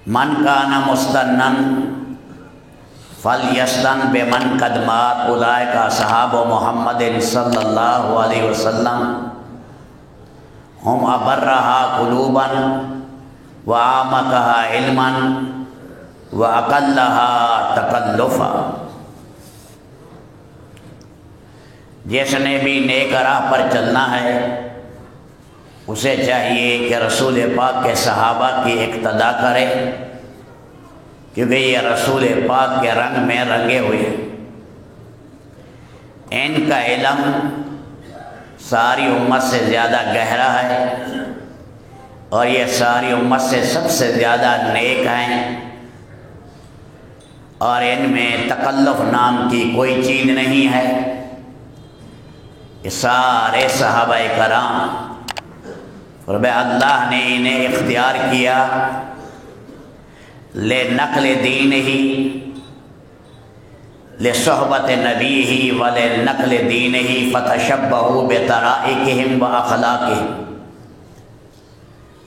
من کان مستنن فلیستن بمن قد مات اولئک اصحاب محمد صلی اللہ علیہ وسلم ہم ابرہا قلوبا وعامقہا علما واقلہا تکلفا۔ جس نے بھی نیک راہ پر چلنا ہے اسے چاہیے کہ رسول پاک کے صحابہ کی اقتداء کرے، کیونکہ یہ رسول پاک کے رنگ میں رنگے ہوئے ہیں۔ ان کا علم ساری امت سے زیادہ گہرا ہے اور یہ ساری امت سے سب سے زیادہ نیک ہیں، اور ان میں تکلف نام کی کوئی چیز نہیں ہے۔ یہ سارے صحابہ کرام فرمایا اللہ نے انہیں اختیار کیا لنقل دینہ لصحبت نبیہ ولنقل دینہ فتشبہوا بطرائقہم واخلاقہم۔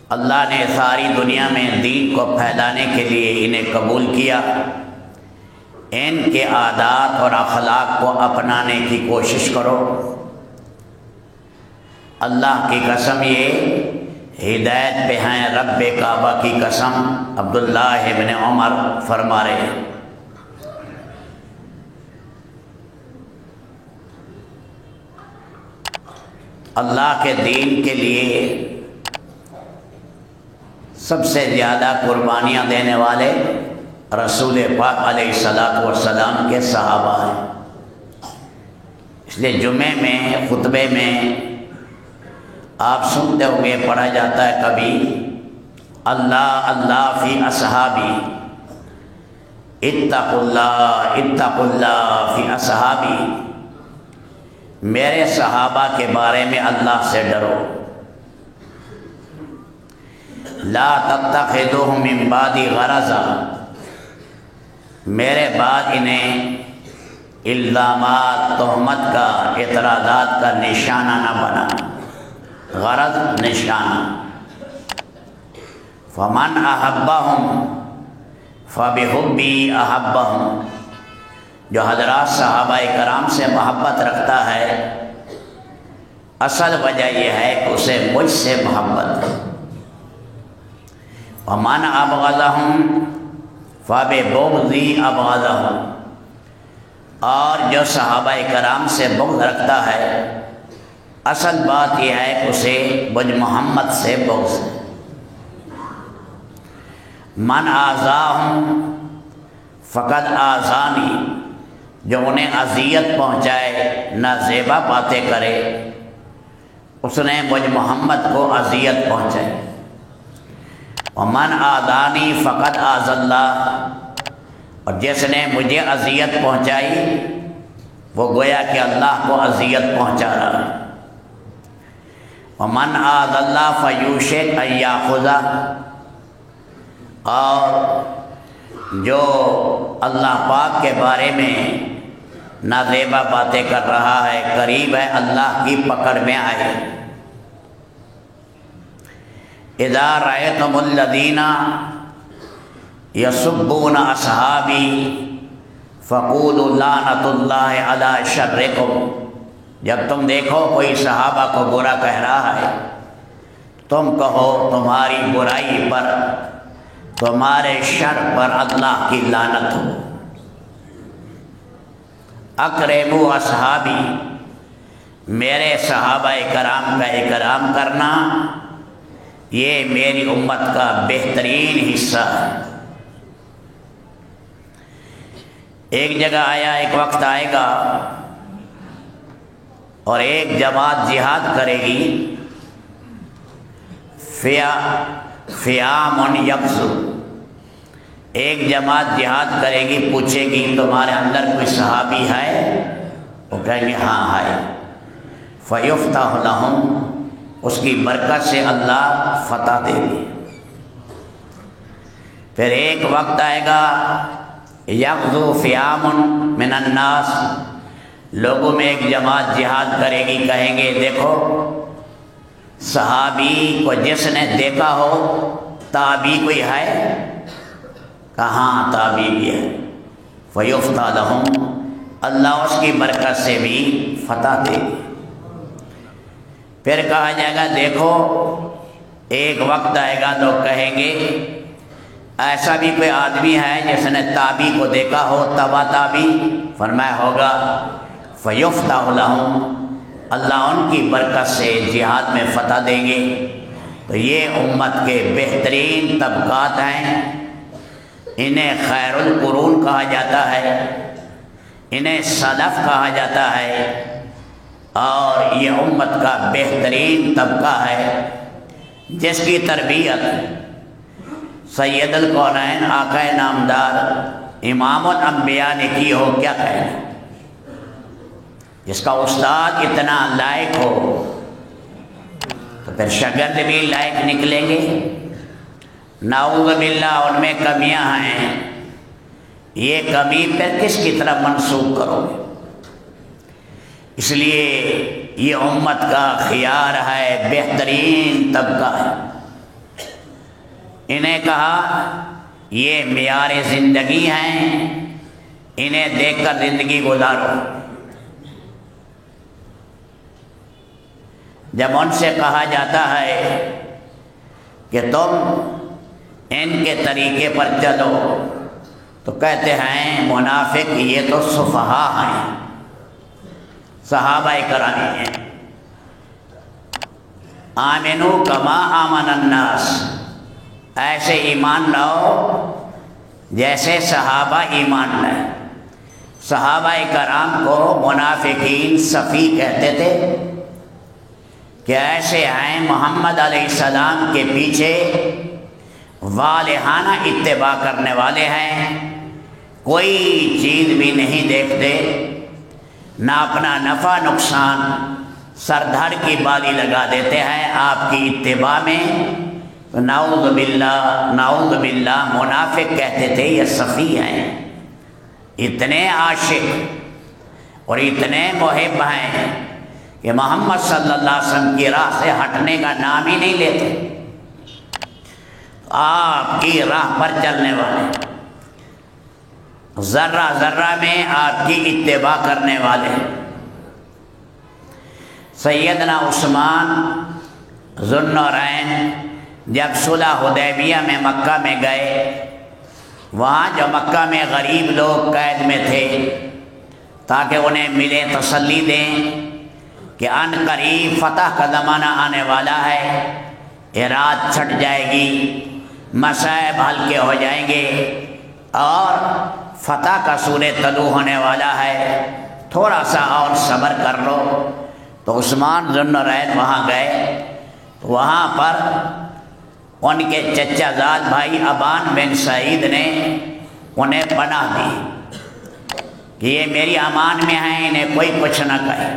اللہ نے ساری دنیا میں دین کو پھیلانے کے لیے انہیں قبول کیا، ان کے عادات اور اخلاق کو اپنانے کی کوشش کرو۔ اللہ کی قسم یہ ہدایت پہ ہیں، رب کعبہ کی قسم عبداللہ ابن عمر فرما رہے ہیں۔ اللہ کے دین کے لیے سب سے زیادہ قربانیاں دینے والے رسول پاک علیہ الصلوۃ والسلام کے صحابہ ہیں۔ اس لیے جمعے میں خطبے میں آپ سنتے ہوں گے پڑھا جاتا ہے کبھی اللہ اللہ فی اصحابی، اتقوا اللہ فی اصحابی، میرے صحابہ کے بارے میں اللہ سے ڈرو۔ لا تتخذوهم من بعدی غرضا، میرے بعد انہیں الزامات، تہمت کا، اعتراضات کا نشانہ نہ بنانا۔ غرض نشانہ۔ فمن احبہم فبحبی احبہم، جو حضرات صحابہ کرام سے محبت رکھتا ہے اصل وجہ یہ ہے کہ اسے مجھ سے محبت ہے۔ ومن ابغضہم فببغضی ابغضہم، اور جو صحابہ کرام سے بغض رکھتا ہے اصل بات یہ ہے کہ اسے مجھ محمد سے بغض ہے۔ من آذاہم فقد آذانی، جو انہیں اذیت پہنچائے، نازیبا باتیں کرے، اس نے مجھ محمد کو اذیت پہنچائی۔ ومن آذانی فقد آذى اللہ، اور جس نے مجھے اذیت پہنچائی وہ گویا کہ اللہ کو اذیت پہنچا رہا ہے۔ ومن آذى اللہ فیوشک ان یاخذہ، اور جو اللہ پاک کے بارے میں نازیبا باتیں کر رہا ہے قریب ہے اللہ کی پکڑ میں آئے۔ اذا رأیتم الذین یسبون اصحابی فقولوا لعنۃ اللہ علی شرکم، جب تم دیکھو کوئی صحابہ کو برا کہہ رہا ہے تم کہو تمہاری برائی پر، تمہارے شر پر اللہ کی لعنت ہو۔ اکرموا اصحابی، میرے صحابہ کرام کا اکرام کرنا یہ میری امت کا بہترین حصہ ہے۔ ایک جگہ آیا، ایک وقت آئے گا اور ایک جماعت جہاد کرے گی، فیام یغزو، ایک جماعت جہاد کرے گی، پوچھے گی تمہارے اندر کوئی صحابی ہے؟ وہ کہیں گے ہاں ہے۔ فیفتح لہم، اس کی برکت سے اللہ فتح دے گی۔ پھر ایک وقت آئے گا یغزو فیام من الناس، لوگوں میں ایک جماعت جہاد کرے گی، کہیں گے دیکھو صحابی کو جس نے دیکھا ہو، تابعی کوئی ہے؟ کہاں تابی بھی ہے، فیفتح لہم، اللہ اس کی برکت سے بھی فتح دے گی۔ پھر کہا جائے گا دیکھو ایک وقت آئے گا لوگ کہیں گے ایسا بھی کوئی آدمی ہے جس نے تابی کو دیکھا ہو، تبا تابی؟ فرمایا ہوگا۔ فیفتح لہم، اللہ ان کی برکت سے جہاد میں فتح دیں گے۔ تو یہ امت کے بہترین طبقات ہیں، انہیں خیر القرون کہا جاتا ہے، انہیں سلف کہا جاتا ہے، اور یہ امت کا بہترین طبقہ ہے جس کی تربیت سید الکونین آقا نامدار امام الانبیاء نے کی ہو، کیا کہنا۔ جس کا استاد اتنا لائق ہو تو پھر شاگرد بھی لائق نکلیں گے؟ نعوذ باللہ ان میں کمیاں ہیں، یہ کمی پھر کس کی طرف منسوخ کرو گے؟ اس لیے یہ امت کا خیار ہے، بہترین طبقہ ہے۔ انہیں کہا یہ معیار زندگی ہیں، انہیں دیکھ کر زندگی گزارو۔ جب ان سے کہا جاتا ہے کہ تم ان کے طریقے پر چلو تو کہتے ہیں منافق یہ تو سفہا ہیں، صحابہ کرام ہیں۔ آمنو کما آمن الناس، ایسے ایمان لاؤ جیسے صحابہ ایمان لائے۔ صحابہ کرام کو منافقین صفی کہتے تھے کہ ایسے ہیں محمد علیہ السلام کے پیچھے والہانہ اتباع کرنے والے ہیں، کوئی چیز بھی نہیں دیکھتے، نہ اپنا نفع نقصان، سر دھڑ کی بالی لگا دیتے ہیں آپ کی اتباع میں۔ نعوذ باللہ نعوذ باللہ، منافق کہتے تھے یہ صفی ہیں، اتنے عاشق اور اتنے محب ہیں کہ محمد صلی اللہ علیہ وسلم کی راہ سے ہٹنے کا نام ہی نہیں لیتے، آپ کی راہ پر چلنے والے، ذرہ ذرہ میں آپ کی اتباع کرنے والے۔ سیدنا عثمان ذو النورین جب صلح حدیبیہ میں مکہ میں گئے، وہاں جو مکہ میں غریب لوگ قید میں تھے تاکہ انہیں ملے تسلی دیں کہ ان قریب فتح کا زمانہ آنے والا ہے، رات چھٹ جائے گی، مصائب ہلکے ہو جائیں گے اور فتح کا سورج طلوع ہونے والا ہے، تھوڑا سا اور صبر کر لو۔ تو عثمان ذو النورین وہاں گئے، وہاں پر ان کے چچا زاد بھائی ابان بن سعید نے انہیں پناہ دی کہ یہ میری امان میں ہیں، انہیں کوئی کچھ نہ کہے۔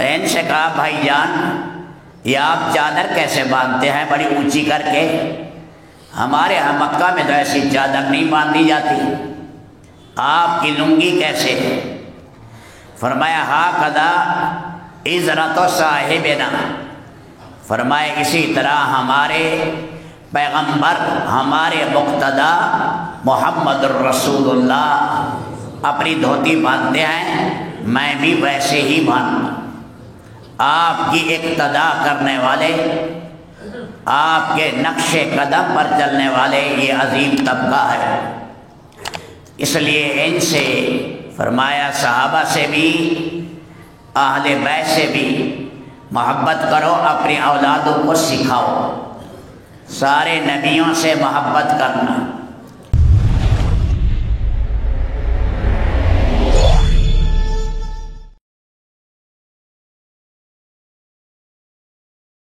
ان سے کہا بھائی جان یہ آپ چادر کیسے باندھتے ہیں بڑی اونچی کر کے؟ ہمارے ہاں مکہ میں تو ایسی چادر نہیں باندھی جاتی، آپ کی لنگی کیسے؟ فرمایا ہا قدا عزرت صاحبنا، فرمائے اسی طرح ہمارے پیغمبر ہمارے مقتدی محمد الرسول اللہ اپنی دھوتی باندھتے ہیں، میں بھی ویسے ہی باندھوں۔ آپ کی اقتدا کرنے والے، آپ کے نقش قدم پر چلنے والے یہ عظیم طبقہ ہے۔ اس لیے ان سے فرمایا صحابہ سے بھی، اہل بیت سے بھی محبت کرو، اپنی اولادوں کو سکھاؤ، سارے نبیوں سے محبت کرنا،